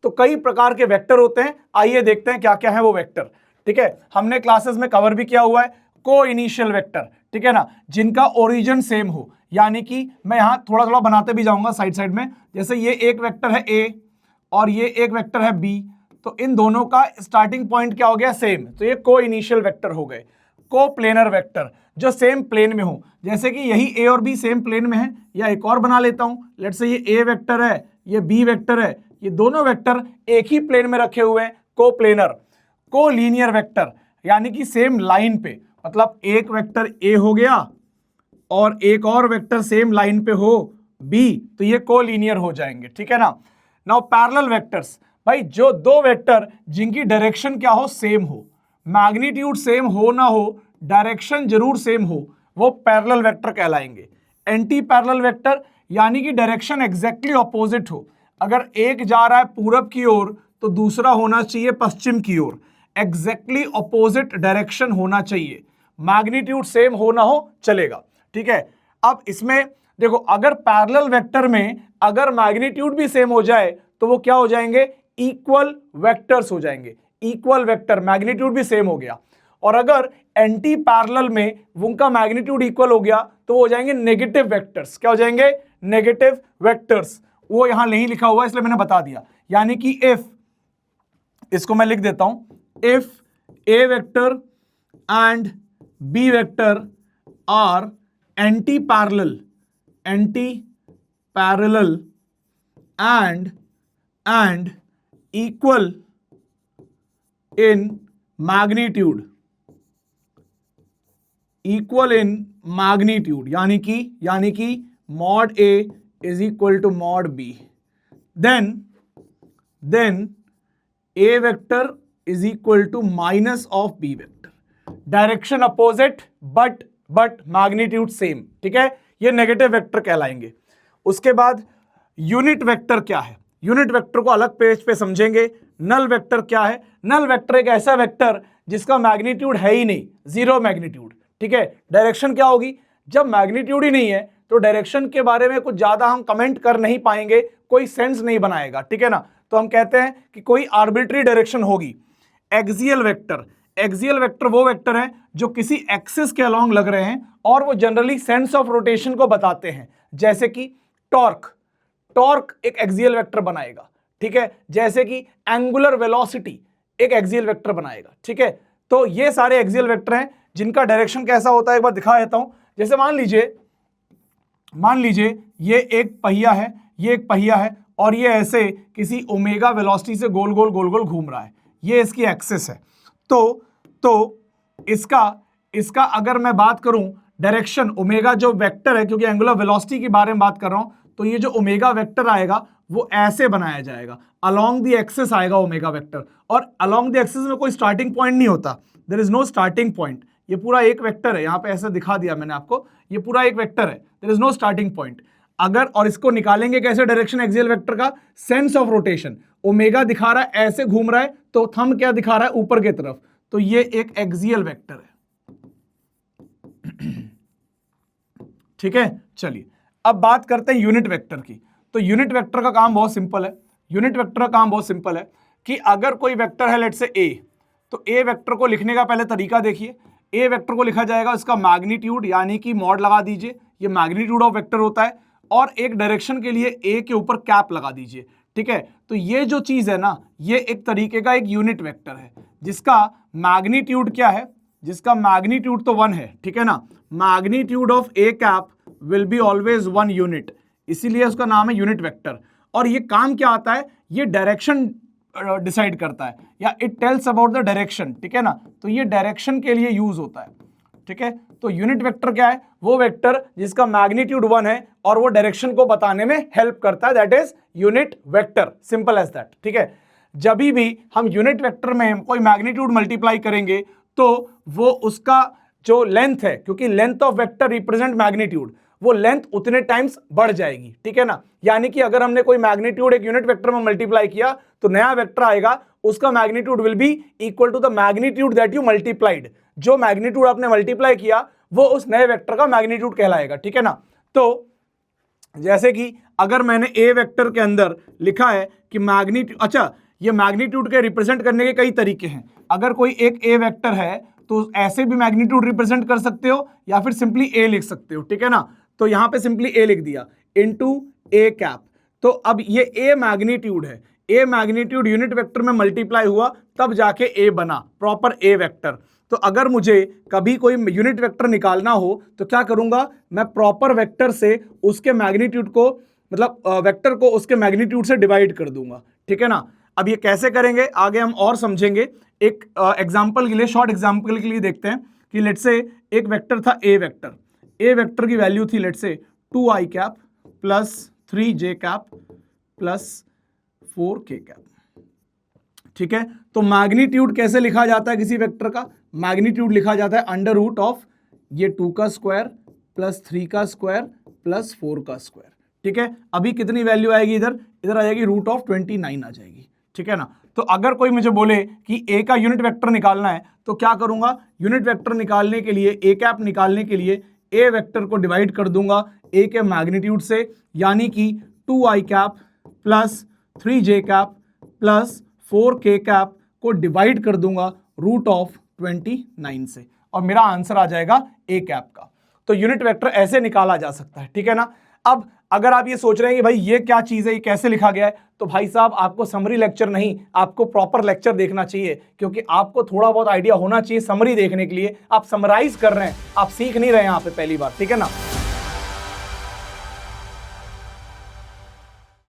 तो कई प्रकार के वेक्टर होते हैं, आइए देखते हैं क्या क्या है वो वेक्टर। ठीक है, हमने क्लासेस में कवर भी किया हुआ है को इनिशियल वेक्टर, ठीक है ना, जिनका ओरिजिन सेम हो, यानी कि मैं यहां थोड़ा थोड़ा बनाते भी जाऊंगा साइड साइड में। जैसे ये एक वेक्टर है ए और ये एक वेक्टर है बी, तो इन दोनों का स्टार्टिंग पॉइंट क्या हो गया, सेम, तो ये को इनिशियल वेक्टर हो गए। को प्लेनर वेक्टर जो सेम प्लेन में हो, जैसे कि यही ए और बी सेम प्लेन में है, या एक और बना लेता हूं, लेट्स से ये ए वेक्टर है, ये बी वेक्टर है, ये दोनों वेक्टर एक ही प्लेन में रखे हुए हैं, को प्लेनर। को लीनियर वेक्टर यानी कि सेम लाइन पे, मतलब एक वेक्टर ए हो गया और एक और वेक्टर सेम लाइन पे हो बी, तो ये को लीनियर हो जाएंगे, ठीक है ना। नाउ पैरेलल वेक्टर्स, भाई जो दो वेक्टर जिनकी डायरेक्शन क्या हो, सेम हो, मैग्नीट्यूड सेम हो ना हो, डायरेक्शन जरूर सेम हो, वो पैरेलल वेक्टर कहलाएंगे। एंटी पैरेलल वेक्टर यानी कि डायरेक्शन एग्जैक्टली ऑपोजिट हो, अगर एक जा रहा है पूरब की ओर तो दूसरा होना चाहिए पश्चिम की ओर, एग्जैक्टली ऑपोजिट डायरेक्शन होना चाहिए, मैग्नीट्यूड सेम हो ना हो चलेगा, ठीक है। अब इसमें देखो, अगर पैरेलल वेक्टर में अगर मैग्नीट्यूड भी सेम हो जाए तो वो क्या हो जाएंगे, इक्वल वेक्टर्स हो जाएंगे, इक्वल वेक्टर, मैग्नीट्यूड भी सेम हो गया। और अगर एंटी पैरेलल में उनका मैग्नीट्यूड इक्वल हो गया तो वो हो जाएंगे नेगेटिव वेक्टर्स, क्या हो जाएंगे, नेगेटिव वेक्टर्स। वो यहां नहीं लिखा हुआ इसलिए मैंने बता दिया, यानी कि इफ, इसको मैं लिख देता हूं, if A vector and B vector are anti parallel and equal in magnitude, यानी कि mod A is equal to mod B, then A vector is equal to minus of B vector, direction opposite but magnitude same, ठीक है, ये negative vector कहलाएंगे। उसके बाद unit vector क्या है, यूनिट वेक्टर को अलग पेज पे समझेंगे। नल वेक्टर क्या है, नल वेक्टर एक ऐसा वेक्टर जिसका मैग्नीट्यूड है ही नहीं, जीरो मैग्नीट्यूड, ठीक है। डायरेक्शन क्या होगी, जब मैग्नीट्यूड ही नहीं है तो डायरेक्शन के बारे में कुछ ज्यादा हम कमेंट कर नहीं पाएंगे, कोई सेंस नहीं बनाएगा, ठीक है ना, तो हम कहते हैं कि कोई आर्बिट्री डायरेक्शन होगी। एक्सियल वेक्टर वो वेक्टर है जो किसी एक्सिस के अलोंग लग रहे हैं और वो जनरली सेंस ऑफ रोटेशन को बताते हैं, जैसे कि टॉर्क एक एक्सियल वेक्टर बनाएगा, ठीक है, जैसे कि एंगुलर वेलोसिटी एक एक्सियल वेक्टर बनाएगा, ठीक है। तो ये सारे एक्सियल वेक्टर हैं जिनका डायरेक्शन कैसा होता है, एक बार दिखा देता हूं। जैसे मान लीजिए ये एक पहिया है, ये एक पहिया है और ये ऐसे किसी ओमेगा वेलोसिटी से गोल गोल घूम रहा है, ये इसकी एक्सिस है। तो इसका अगर मैं बात करूं डायरेक्शन, ओमेगा जो वेक्टर है, क्योंकि एंगुलर वेलोसिटी के बारे में बात कर रहा हूं, तो ये जो ओमेगा वेक्टर आएगा वो ऐसे बनाया जाएगा, अलोंग द एक्सिस आएगा ओमेगा वेक्टर, और अलोंग द एक्सिस में कोई स्टार्टिंग पॉइंट नहीं होता, there is no starting point, ये पूरा एक वेक्टर है, यहां पे ऐसे दिखा दिया मैंने आपको, ये पूरा एक वेक्टर है, there is no starting point. अगर, और इसको निकालेंगे कैसे डायरेक्शन एक्सियल वेक्टर का, सेंस ऑफ रोटेशन, ओमेगा दिखा रहा है ऐसे घूम रहा है तो थंब क्या दिखा रहा है, ऊपर की तरफ, तो ये एक एक्सियल वेक्टर है, ठीक है। चलिए अब बात करते हैं यूनिट वेक्टर की। तो यूनिट वेक्टर का काम बहुत सिंपल है, कि अगर कोई वेक्टर है लेट्स से ए, तो ए वेक्टर को लिखने का पहले तरीका देखिए। ए वेक्टर को लिखा जाएगा इसका मैग्नीट्यूड, यानी कि मॉड लगा दीजिए, ये मैग्नीट्यूड ऑफ वेक्टर होता है, और एक डायरेक्शन के लिए ए के ऊपर कैप लगा दीजिए, ठीक है। तो ये जो चीज है ना, ये एक तरीके का एक यूनिट वेक्टर है जिसका मैग्नीट्यूड क्या है, जिसका मैग्नीट्यूड तो 1 है, ठीक है ना। Magnitude of A cap will be always 1 unit, इसीलिए उसका नाम है यूनिट वेक्टर। और ये काम क्या आता है, ये डायरेक्शन डिसाइड करता है, या it tells about the direction, ठीक है ना, तो ये डायरेक्शन के लिए यूज होता है, ठीक है। तो यूनिट वेक्टर क्या है, वो वेक्टर जिसका मैग्नीट्यूड 1 है और वो डायरेक्शन को बताने में हेल्प करता है, that is unit vector, simple as that, ठीक है। जब भी हम यूनिट वेक्टर में कोई मैग्नीट्यूड मल्टीप्लाई करेंगे तो वो उसका जो लेंथ है, क्योंकि length of vector represent magnitude, वो लेंथ उतने टाइम्स बढ़ जाएगी, ठीक है ना। यानी कि अगर हमने कोई मैग्नीट्यूड एक यूनिट वेक्टर में मल्टीप्लाई किया तो नया वेक्टर आएगा, उसका magnitude will be equal to the magnitude that you multiplied, जो मैग्नीट्यूड आपने मल्टीप्लाई किया वो उस नए वेक्टर का मैग्नीट्यूड कहलाएगा, ठीक है ना। तो जैसे कि अगर मैंने ए वेक्टर के अंदर लिखा है कि मैग्नीट्यूड, अच्छा ये मैग्नीट्यूड के रिप्रेजेंट करने के कई तरीके हैं। अगर कोई एक ए वेक्टर है तो ऐसे भी मैग्नीट्यूड रिप्रेजेंट कर सकते हो या फिर सिंपली ए लिख सकते हो, ठीक है ना। तो यहां पे सिंपली ए लिख दिया इनटू ए कैप। तो अब ये ए मैग्नीट्यूड है, ए मैग्नीट्यूड यूनिट वेक्टर में मल्टीप्लाई हुआ तब जाके ए बना प्रॉपर ए वेक्टर। तो अगर मुझे कभी कोई यूनिट वेक्टर निकालना हो तो क्या करूंगा, मैं प्रॉपर वेक्टर से उसके मैग्नीट्यूड को, मतलब वेक्टर को उसके मैग्नीट्यूड से डिवाइड कर दूंगा, ठीक है ना। अब ये कैसे करेंगे आगे हम और समझेंगे। एक एग्जांपल के लिए, शॉर्ट एग्जांपल के लिए देखते हैं कि लेट्स से एक वेक्टर था ए वेक्टर, ए वेक्टर की वैल्यू थी let's say 2i cap plus 3j cap plus 4k cap, ठीक है। तो मैग्नीट्यूड कैसे लिखा जाता है किसी वेक्टर का, मैग्नीट्यूड लिखा जाता है अंडर रूट ऑफ ये 2 का स्क्वायर प्लस 3 का स्क्वायर प्लस 4 का स्क्वायर, ठीक है। अभी कितनी वैल्यू आएगी, इधर आ जाएगी रूट ऑफ 29 आ जाएगी, ठीक है ना। तो अगर कोई मुझे बोले कि ए का यूनिट वेक्टर निकालना है तो क्या करूंगा, यूनिट वेक्टर निकालने के लिए, ए कैप निकालने के लिए ए वेक्टर को डिवाइड कर दूंगा ए के मैग्नीट्यूड से, यानी कि 2i cap plus 3j cap plus 4k cap को डिवाइड कर दूंगा रूट ऑफ 29 से और मेरा आंसर आ जाएगा ए कैप का। तो यूनिट वेक्टर ऐसे निकाला जा सकता है, ठीक है ना। अब अगर आप ये सोच रहे हैं कि भाई ये क्या चीज है, ये कैसे लिखा गया है, तो भाई साहब आपको समरी लेक्चर नहीं, आपको प्रॉपर लेक्चर देखना चाहिए, क्योंकि आपको थोड़ा बहुत आइडिया होना चाहिए समरी देखने के लिए। आप समराइज कर रहे हैं, आप सीख नहीं रहे हैं यहाँ पे पहली बार, ठीक है ना।